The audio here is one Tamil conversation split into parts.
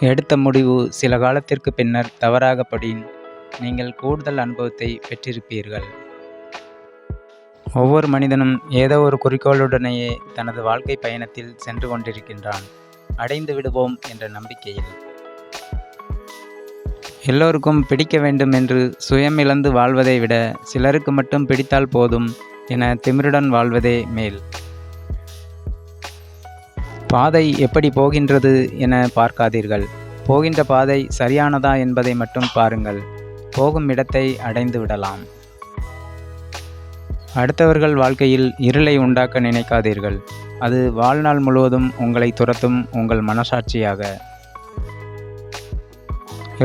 எடுத்த முடிவு சில காலத்திற்கு பின்னர் தவறாகப்படின் நீங்கள் கூடுதல் அனுபவத்தை பெற்றிருப்பீர்கள். ஒவ்வொரு மனிதனும் ஏதோ ஒரு குறிக்கோளுடனேயே தனது வாழ்க்கை பயணத்தில் சென்று கொண்டிருக்கின்றான், அடைந்து விடுவோம் என்ற நம்பிக்கையில். எல்லோருக்கும் பிடிக்க வேண்டும் என்று சுயமிழந்து வாழ்வதை விட சிலருக்கு மட்டும் பிடித்தால் போதும் என திமிருடன் வாழ்வதே மேல். பாதை எப்படி போகின்றது என பார்க்காதீர்கள், போகின்ற பாதை சரியானதா என்பதை மட்டும் பாருங்கள். போகும் இடத்தை அடைந்து விடலாம். அடுத்தவர்கள் வாழ்க்கையில் இருளை உண்டாக்க நினைக்காதீர்கள், அது வாழ்நாள் முழுவதும் உங்களை துரத்தும் உங்கள் மனசாட்சியாக.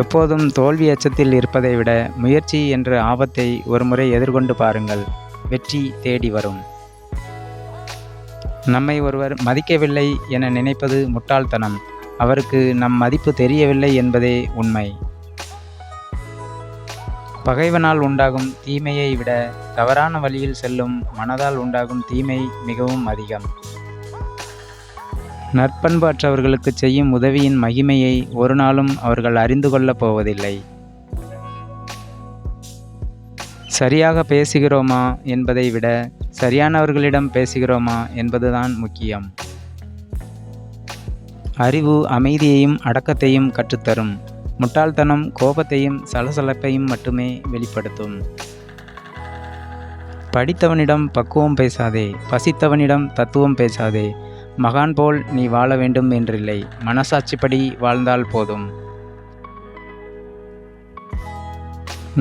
எப்போதும் தோல்வி அச்சத்தில் இருப்பதை விட முயற்சி என்ற ஆபத்தை ஒருமுறை எதிர்கொண்டு பாருங்கள், வெற்றி தேடி வரும். நம்மை ஒருவர் மதிக்கவில்லை என நினைப்பது முட்டாள்தனம், அவருக்கு நம் மதிப்பு தெரியவில்லை என்பதே உண்மை. பகைவனால் உண்டாகும் தீமையை விட தவறான வழியில் செல்லும் மனதால் உண்டாகும் தீமை மிகவும் அதிகம். நற்பண்பு அற்றவர்களுக்கு செய்யும் உதவியின் மகிமையை ஒரு நாளும் அவர்கள் அறிந்து கொள்ளப் போவதில்லை. சரியாக பேசுகிறோமா என்பதை விட சரியானவர்களிடம் பேசுகிறோமா என்பதுதான் முக்கியம். அறிவு அமைதியையும் அடக்கத்தையும் கற்றுத்தரும், முட்டாள்தனம் கோபத்தையும் சலசலப்பையும் மட்டுமே வெளிப்படுத்தும். படித்தவனிடம் பக்குவம் பேசாதே, பசித்தவனிடம் தத்துவம் பேசாதே. மகான் போல் நீ வாழ வேண்டும் என்றில்லை, மனசாட்சிப்படி வாழ்ந்தால் போதும்.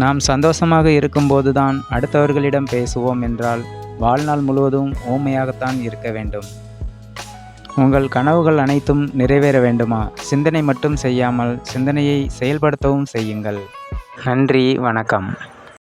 நாம் சந்தோஷமாக இருக்கும்போதுதான் அடுத்தவர்களிடம் பேசுவோம் என்றால் வாழ்நாள் முழுவதும் ஊமையாகத்தான் இருக்க வேண்டும். உங்கள் கனவுகள் அனைத்தும் நிறைவேற வேண்டுமா? சிந்தனை மட்டும் செய்யாமல் சிந்தனையை செயல்படுத்தவும் செய்யுங்கள். நன்றி, வணக்கம்.